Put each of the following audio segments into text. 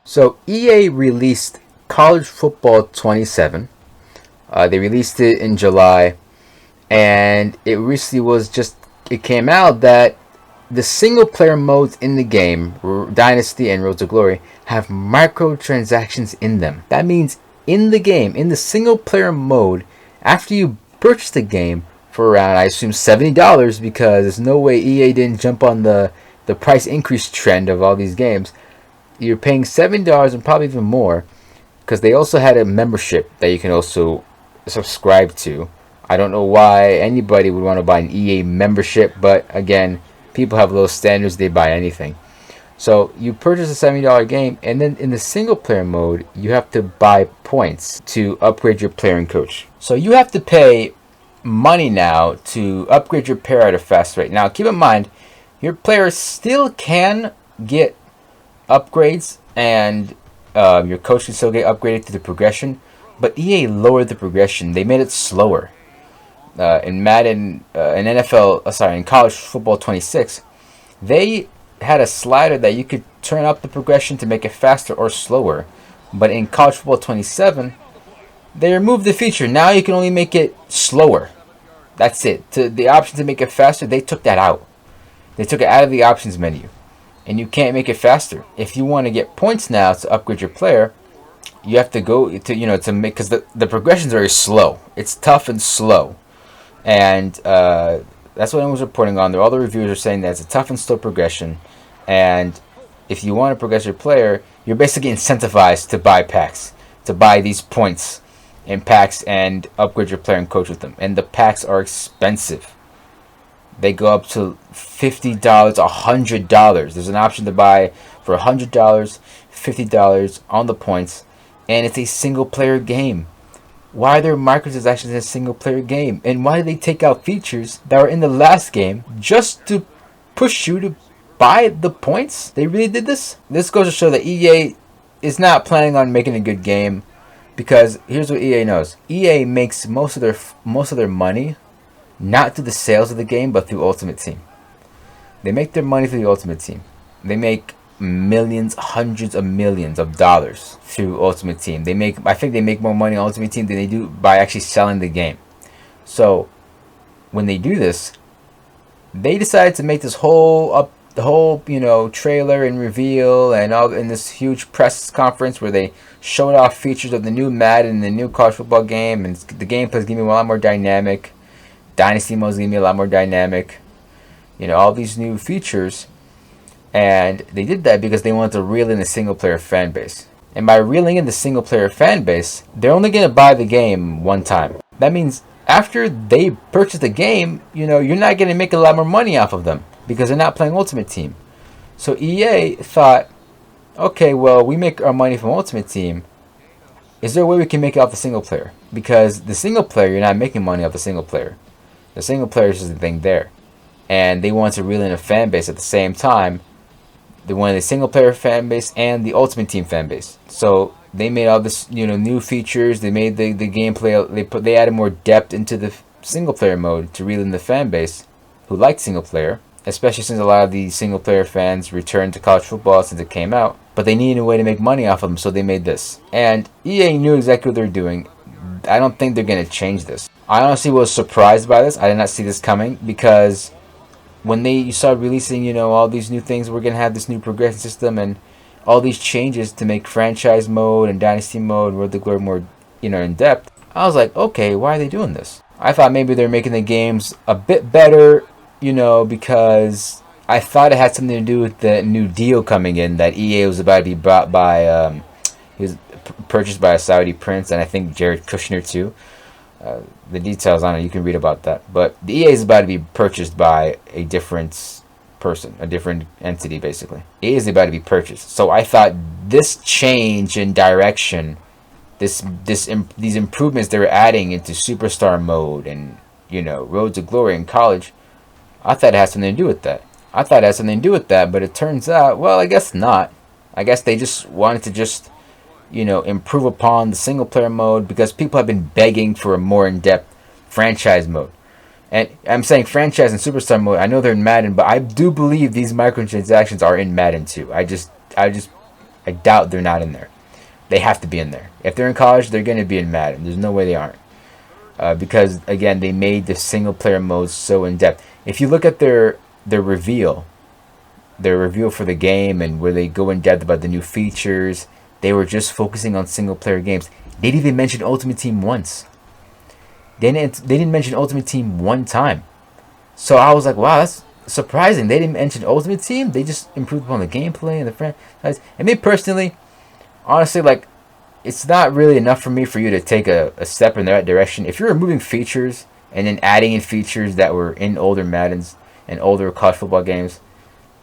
So EA released College Football 27. They released it in July, and it recently it came out that the single player modes in the game, Dynasty and Road to Glory, have microtransactions in them. That means in the game, in the single player mode, after you purchase the game for around, I assume, $70, because there's no way EA didn't jump on the price increase trend of all these games. You're paying $70 and probably even more, because they also had a membership that you can also subscribe to. I don't know why anybody would want to buy an EA membership, but again, people have low standards, they buy anything. So you purchase a $70 game, and then in the single player mode, you have to buy points to upgrade your player and coach. So you have to pay money now to upgrade your player at a fast rate. Now keep in mind, your players still can get upgrades, and your coach can still get upgraded to the progression, but EA lowered the progression. They made it slower. In Madden, in College Football 26, they had a slider that you could turn up the progression to make it faster or slower. But in College Football 27, they removed the feature. Now you can only make it slower. That's it. The option to make it faster, they took that out. They took it out of the options menu, and you can't make it faster. If you want to get points now to upgrade your player, you have to go to make, because the progression is very slow. It's tough and slow, and that's what I was reporting on there. All the reviewers are saying that it's a tough and slow progression, and if you want to progress your player, you're basically incentivized to buy packs, to buy these points in packs and upgrade your player and coach with them. And the packs are expensive. They go up to $50, $100. There's an option to buy for $100, $50 on the points, and it's a single player game. Why are there microtransactions in a single player game? And why did they take out features that were in the last game just to push you to buy the points? They really did this? This goes to show that EA is not planning on making a good game, because here's what EA knows. EA makes most of their money not through the sales of the game, but through Ultimate Team. They make their money through the Ultimate Team. They make millions, hundreds of millions of dollars through Ultimate Team. I think they make more money on Ultimate Team than they do by actually selling the game. So when they do this, they decided to make this whole trailer and reveal and all in this huge press conference where they showed off features of the new Madden and the new college football game, and the gameplay is going to be a lot more dynamic. Dynasty mode is going to be a lot more dynamic. All these new features. And they did that because they wanted to reel in the single player fan base. And by reeling in the single player fan base, they're only going to buy the game one time. That means after they purchase the game, you're not going to make a lot more money off of them because they're not playing Ultimate Team. So EA thought, okay, well, we make our money from Ultimate Team. Is there a way we can make it off the single player? Because the single player, you're not making money off the single player. The single player is just the thing there. And they want to reel in a fan base at the same time. They wanted the single player fan base and the Ultimate Team fan base. So they made all this, new features. They made the gameplay. They added more depth into the single player mode to reel in the fan base who liked single player, especially since a lot of the single player fans returned to college football since it came out. But they needed a way to make money off of them, so they made this. And EA knew exactly what they were doing. I don't think they're going to change this. I honestly was surprised by this. I did not see this coming, because when you started releasing, all these new things, we're going to have this new progression system and all these changes to make franchise mode and dynasty mode and Road to Glory more, in depth. I was like, okay, why are they doing this? I thought maybe they're making the games a bit better, because I thought it had something to do with the new deal coming in that EA was about to be bought by, he was purchased by a Saudi prince, and I think Jared Kushner too. The details on it, you can read about that. But the EA is about to be purchased by a different person, a different entity, basically. EA is about to be purchased. So I thought this change in direction, these improvements they were adding into Superstar mode and, Road to Glory in college, I thought it had something to do with that. But it turns out, well, I guess not. I guess they just wanted to improve upon the single player mode, because people have been begging for a more in-depth franchise mode. And I'm saying franchise and superstar mode, I know they're in Madden, but I do believe these microtransactions are in Madden too. I just I doubt they're not in there. They have to be in there. If they're in college, they're going to be in Madden. There's no way they aren't. Because again, they made the single player mode so in depth. If you look at their reveal for the game and where they go in depth about the new features, they were just focusing on single player games. They didn't even mention Ultimate Team once. They didn't mention Ultimate Team one time. So I was like, wow, that's surprising. They didn't mention Ultimate Team. They just improved upon the gameplay and the franchise. And me personally, honestly, like, it's not really enough for me for you to take a step in the right direction. If you're removing features and then adding in features that were in older Maddens and older college football games,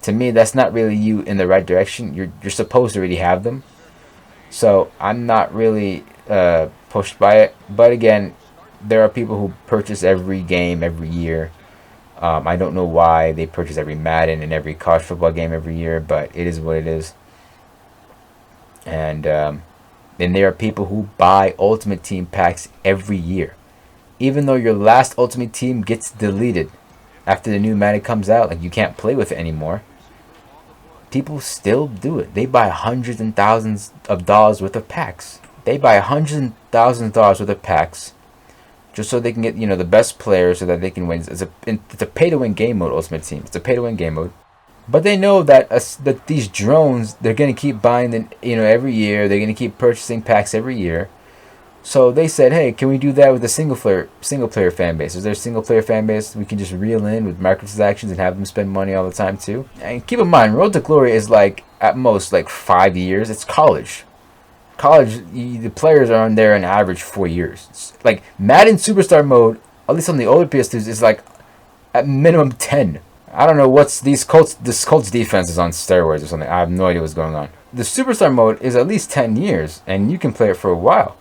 to me, that's not really you in the right direction. You're supposed to already have them. So I'm not really pushed by it. But again, there are people who purchase every game every year. I don't know why they purchase every Madden and every college football game every year, but it is what it is. And then there are people who buy Ultimate Team packs every year. Even though your last Ultimate Team gets deleted after the new Madden comes out, like you can't play with it anymore, people still do it. They buy hundreds and thousands of dollars worth of packs. They buy hundreds and thousands of dollars worth of packs just so they can get, the best players so that they can win. It's a pay-to-win game mode, Ultimate Team. It's a pay-to-win game mode. But they know that that these drones, they're going to keep buying them, every year. They're going to keep purchasing packs every year. So they said, hey, can we do that with the single player fan base? Is there a single player fan base we can just reel in with microtransactions and have them spend money all the time too? And keep in mind, Road to Glory is like, at most, like 5 years. It's college. The players are on there on average 4 years. It's like Madden Superstar mode, at least on the older PS2s, is like at minimum 10. I don't know what's this Colts defense is on steroids or something. I have no idea what's going on. The Superstar mode is at least 10 years, and you can play it for a while.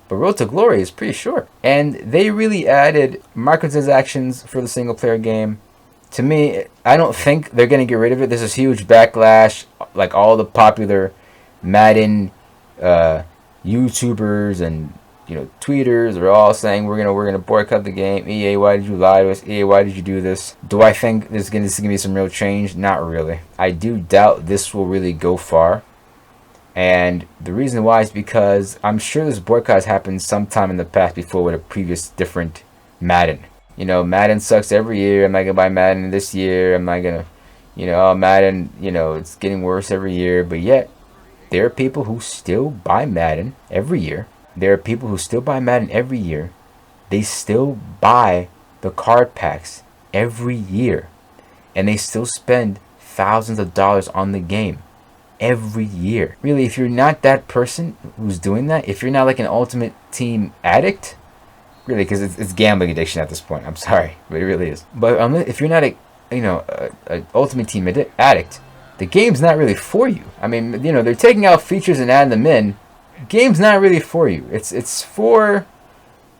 But Road to Glory is pretty short. And they really added microtransactions for the single player game. To me, I don't think they're going to get rid of it. There's this huge backlash. Like all the popular Madden YouTubers and tweeters are all saying we're gonna boycott the game. EA, why did you lie to us? EA, why did you do this? Do I think this is gonna be some real change? Not really. I do doubt this will really go far. And the reason why is because I'm sure this boycott has happened sometime in the past before with a previous different Madden. Madden sucks every year. I'm not gonna buy Madden this year. I'm not gonna, Madden, it's getting worse every year. But yet, there are people who still buy Madden every year. There are people who still buy Madden every year. They still buy the card packs every year. And they still spend thousands of dollars on the game every year. Really, if you're not that person who's doing that, if you're not like an Ultimate Team addict, really, because it's gambling addiction at this point. I'm sorry, but it really is. But if you're not a Ultimate Team addict, the game's not really for you. I mean, they're taking out features and adding them in. Game's not really for you. It's for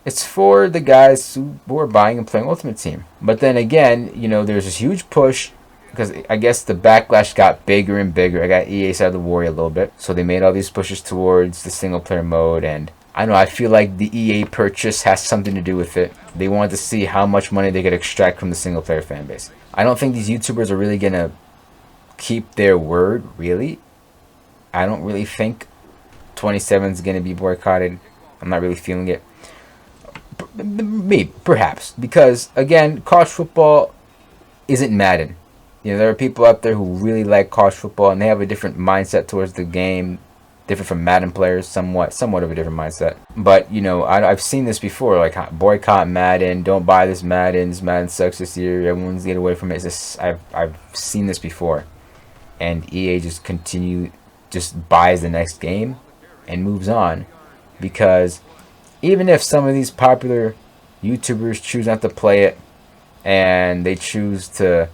the guys who are buying and playing Ultimate Team. But then again, there's this huge push because I guess the backlash got bigger and bigger. I got EA side of the war a little bit, so they made all these pushes towards the single player mode. And I feel like the EA purchase has something to do with it. They wanted to see how much money they could extract from the single player fan base. I don't think these YouTubers are really gonna keep their word, really. I don't really think 27 is going to be boycotted. I'm not really feeling it. Maybe, perhaps. Because, again, college football isn't Madden. There are people out there who really like college football and they have a different mindset towards the game. Different from Madden players, somewhat of a different mindset. But, I've seen this before. Like, boycott Madden. Don't buy this Madden. This Madden sucks this year. Everyone's getting away from it. I've seen this before. And EA just buys the next game and moves on, because even if some of these popular YouTubers choose not to play it and they choose to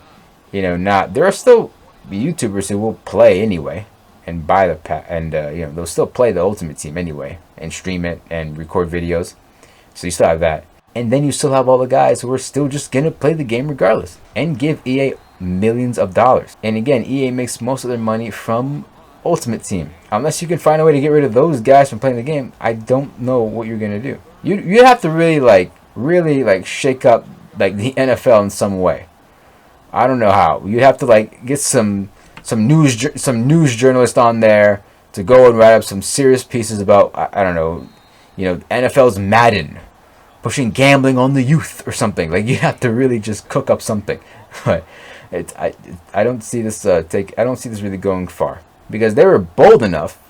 not, there are still YouTubers who will play anyway and buy the pack, and they'll still play the Ultimate Team anyway and stream it and record videos, so you still have that. And then you still have all the guys who are still just gonna play the game regardless and give EA millions of dollars. And again, EA makes most of their money from Ultimate Team. Unless you can find a way to get rid of those guys from playing the game, I don't know what you're gonna do. You have to really shake up like the NFL in some way. I don't know how. You have to get some news journalist on there to go and write up some serious pieces about, I don't know, NFL's Madden pushing gambling on the youth or something. Like, you have to really just cook up something. But I don't see this I don't see this really going far, because they were bold enough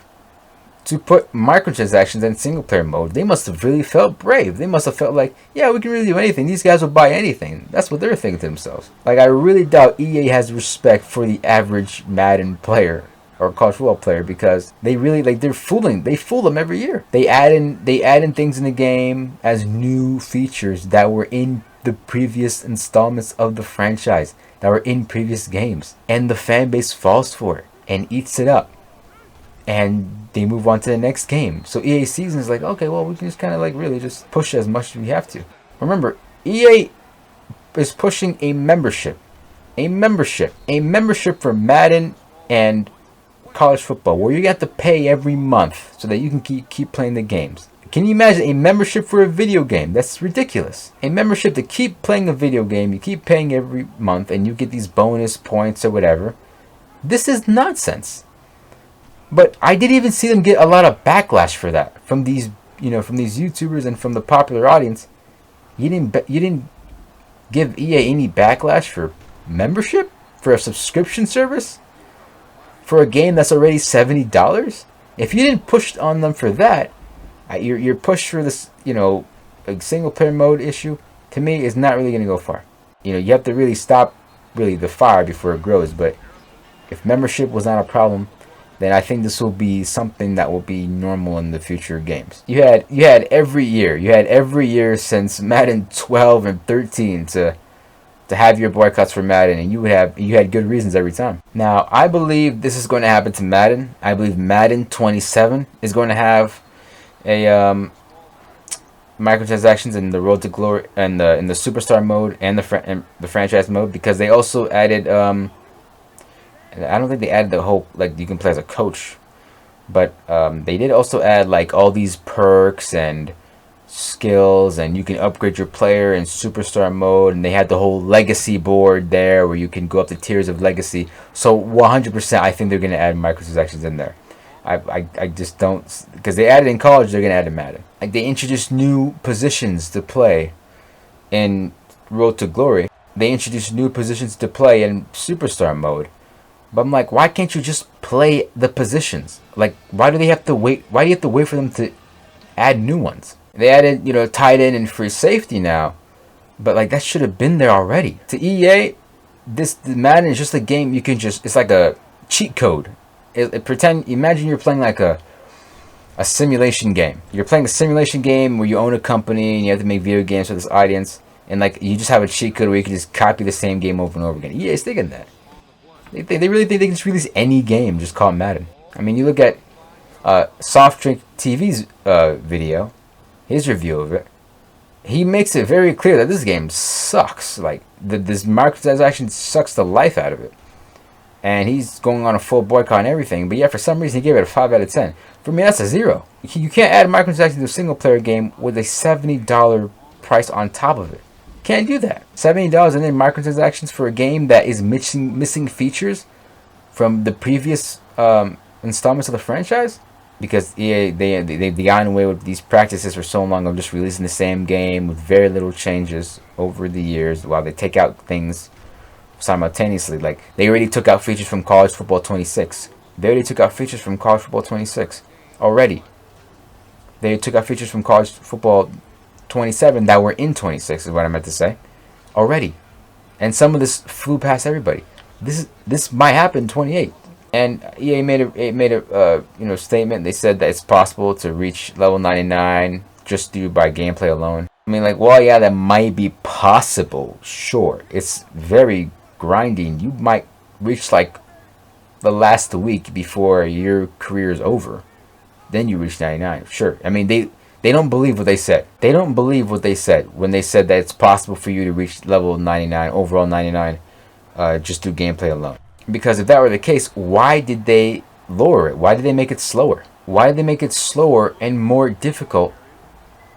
to put microtransactions in single player mode. They must have really felt brave. They must have felt like, yeah, we can really do anything. These guys will buy anything. That's what they're thinking to themselves. Like, I really doubt EA has respect for the average Madden player or college football player, because they really, like, they fool them every year. They add in things in the game as new features that were in the previous installments of the franchise, that were in previous games, and the fan base falls for it and eats it up, and they move on to the next game. So EA season is like, okay, well, we can just kind of like really just push as much as we have to. Remember, EA is pushing a membership for Madden and college football, where you have to pay every month so that you can keep playing the games. Can you imagine a membership for a video game? That's ridiculous. A membership to keep playing a video game, you keep paying every month and you get these bonus points or whatever. This is nonsense. But I didn't even see them get a lot of backlash for that from these YouTubers and from the popular audience. You didn't give EA any backlash for membership, for a subscription service, for a game that's already $70. If you didn't push on them for that, your push for this, a single player mode issue, to me, is not really going to go far. You have to really stop the fire before it grows. But if membership was not a problem, then I think this will be something that will be normal in the future games. You had every year since Madden 12 and 13 to have your boycotts for Madden, and you had good reasons every time. Now, I believe this is going to happen to Madden. I believe Madden 27 is going to have a microtransactions in the Road to Glory and in the Superstar mode and the franchise mode, because they also added I don't think they added the whole, like, you can play as a coach, but they did also add like all these perks and skills, and you can upgrade your player in Superstar mode, and they had the whole legacy board there where you can go up the tiers of legacy. So 100% I think they're going to add microtransactions in there. I just don't, because they added in college, they're going to add in Madden. Like, they introduced new positions to play in Road to Glory. They introduced new positions to play in Superstar mode. But I'm like, why can't you just play the positions? Like, why do they have to wait? Why do you have to wait for them to add new ones? They added, tight end and free safety now, but like, that should have been there already. To EA, the Madden is just a game you can just, it's like a cheat code. Imagine you're playing like a simulation game. You're playing a simulation game where you own a company and you have to make video games for this audience, and like, you just have a cheat code where you can just copy the same game over and over again. EA is thinking that. They really think they can just release any game, just call it Madden. I mean, you look at Soft Drink TV's video, his review of it. He makes it very clear that this game sucks. Like, this microtransaction sucks the life out of it. And he's going on a full boycott and everything. But yeah, for some reason, he gave it a 5 out of 10. For me, that's a 0. You can't add microtransactions to a single-player game with a $70 price on top of it. Can't do that. $70 and then microtransactions for a game that is missing features from the previous installments of the franchise, because EA they've gotten away with these practices for so long of just releasing the same game with very little changes over the years, while they take out things simultaneously. Like, they already took out features from College Football 26. Already. They took out features from College Football 27 that were in 26 is what I meant to say already, and some of this flew past everybody. This might happen in 28, and EA made a statement. They said that it's possible to reach level 99 just by gameplay alone. I mean, like, well, yeah, that might be possible. Sure, it's very grinding. You might reach like the last week before your career is over, then you reach 99. Sure. I mean, they don't believe what they said. They don't believe what they said when they said that it's possible for you to reach level 99, overall 99, just through gameplay alone. Because if that were the case, why did they lower it? Why did they make it slower? Why did they make it slower and more difficult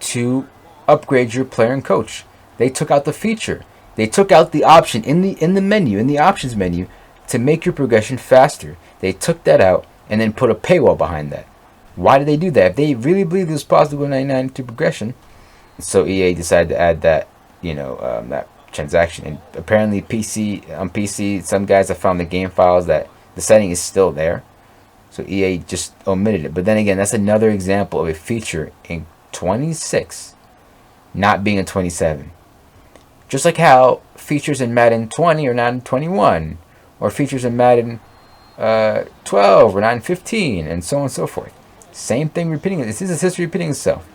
to upgrade your player and coach? They took out the feature. They took out the option in the options menu, to make your progression faster. They took that out, and then put a paywall behind that. Why did they do that? If they really believe this possible 99 to progression, so EA decided to add that, that transaction. And apparently on PC, some guys have found the game files that the setting is still there. So EA just omitted it. But then again, that's another example of a feature in 26 not being in 27. Just like how features in Madden 20 are not in 21, or features in Madden 12 or not in 15, and so on and so forth. Same thing repeating. This is history repeating itself.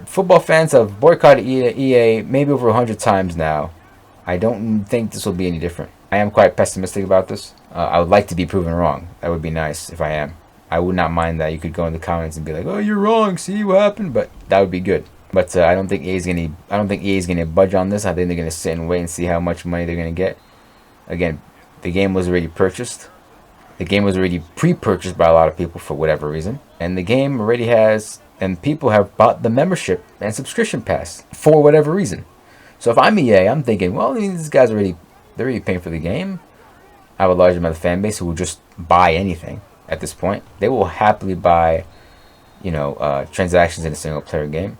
Football fans have boycotted EA maybe over 100 times now. I don't think this will be any different. I am quite pessimistic about this. I would like to be proven wrong. That would be nice if I am. I would not mind that. You could go in the comments and be like, "Oh, you're wrong. See what happened?" But that would be good. But I don't think EA is gonna budge on this. I think they're gonna sit and wait and see how much money they're gonna get. Again, the game was already purchased. The game was already pre-purchased by a lot of people for whatever reason, and the game already has, and people have bought the membership and subscription pass for whatever reason. So if I'm EA, I'm thinking, well, these guys they're already paying for the game. I have a large amount of fan base who will just buy anything at this point. They will happily buy, transactions in a single player game.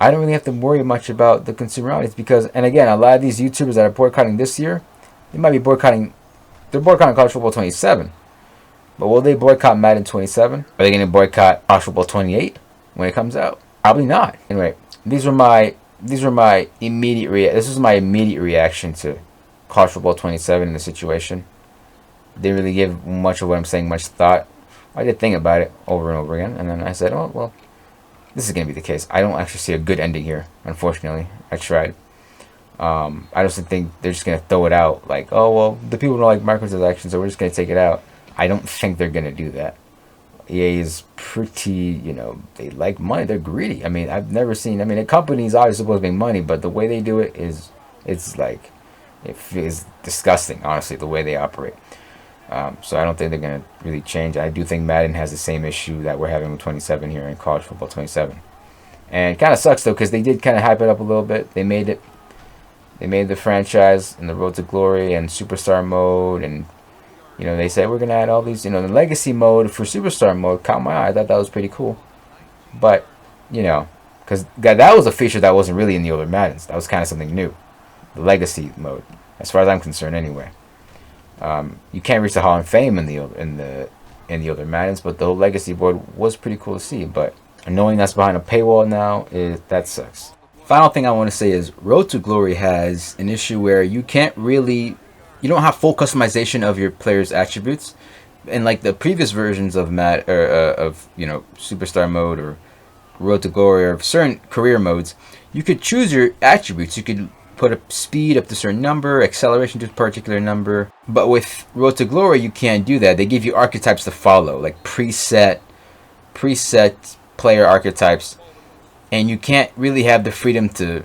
I don't really have to worry much about the consumer audience because, and again, a lot of these YouTubers that are boycotting this year, they're boycotting College Football 27. But will they boycott Madden 27? Are they going to boycott College Football 28 when it comes out? Probably not. Anyway, this was my immediate reaction to College Football 27 in the situation. Didn't really give much of what I'm saying much thought. I did think about it over and over again, and then I said, oh, well, this is going to be the case. I don't actually see a good ending here, unfortunately. I tried. I just think they're just going to throw it out like, oh, well, the people don't like microtransactions, so we're just going to take it out. I don't think they're going to do that. EA is pretty, they like money. They're greedy. I mean, I've never seen, a company is obviously supposed to make money, but the way they do it it's like, it is disgusting, honestly, the way they operate. So I don't think they're going to really change. I do think Madden has the same issue that we're having with 27 here in College Football 27. And it kind of sucks, though, because they did kind of hype it up a little bit. They made the franchise and the Road to Glory and Superstar mode, and they said we're gonna add all these, the legacy mode for Superstar mode. Caught my eye. I thought that was pretty cool. But, because that was a feature that wasn't really in the older Maddens. That was kind of something new. The legacy mode, as far as I'm concerned, anyway. You can't reach the Hall of Fame in the older Maddens, but the whole legacy board was pretty cool to see. But knowing that's behind a paywall now, that sucks. Final thing I want to say is Road to Glory has an issue where you don't have full customization of your player's attributes. And like the previous versions of Superstar mode or Road to Glory or certain career modes, you could choose your attributes. You could put a speed up to a certain number, acceleration to a particular number. But with Road to Glory, you can't do that. They give you archetypes to follow, like preset player archetypes, and you can't really have the freedom to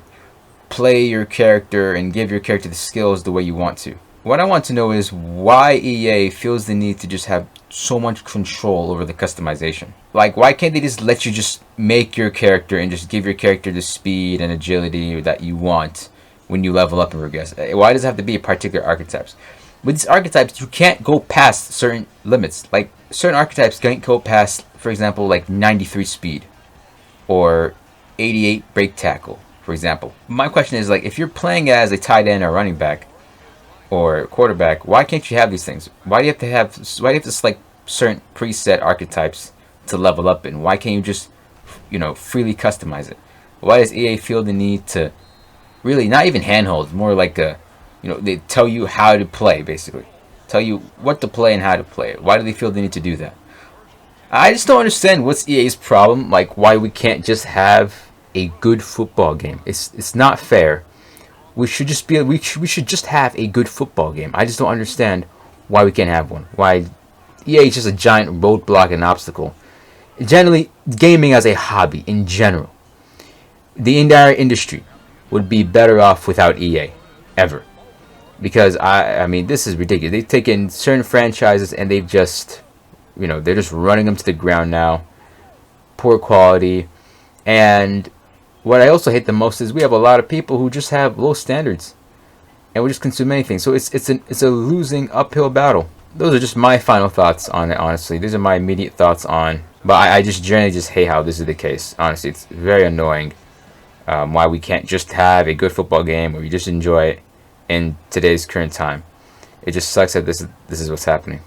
play your character and give your character the skills the way you want to. What I want to know is why EA feels the need to just have so much control over the customization. Like, why can't they just let you just make your character and just give your character the speed and agility that you want when you level up and regress? Why does it have to be particular archetypes? With these archetypes, you can't go past certain limits. Like, certain archetypes can't go past, for example, like 93 speed or 88 break tackle, for example. My question is, like, if you're playing as a tight end or running back, or quarterback, why can't you have these things? Why do you have to select certain preset archetypes to level up in? Why can't you just, freely customize it? Why does EA feel the need to really, not even handhold, more like they tell you how to play, basically. Tell you what to play and how to play it. Why do they feel the need to do that? I just don't understand what's EA's problem, like why we can't just have a good football game. It's not fair. We should just have a good football game. I just don't understand why we can't have one. Why EA is just a giant roadblock and obstacle. Generally, gaming as a hobby in general, the entire industry would be better off without EA, ever. Because I mean, this is ridiculous. They've taken certain franchises and they've just, they're just running them to the ground now. Poor quality, and what I also hate the most is we have a lot of people who just have low standards, and we just consume anything. So it's a losing uphill battle. those are just my final thoughts on it. Honestly, these are my immediate thoughts on. But I just generally just hate how this is the case. Honestly, it's very annoying. Why we can't just have a good football game where we just enjoy it in today's current time. It just sucks that this is what's happening.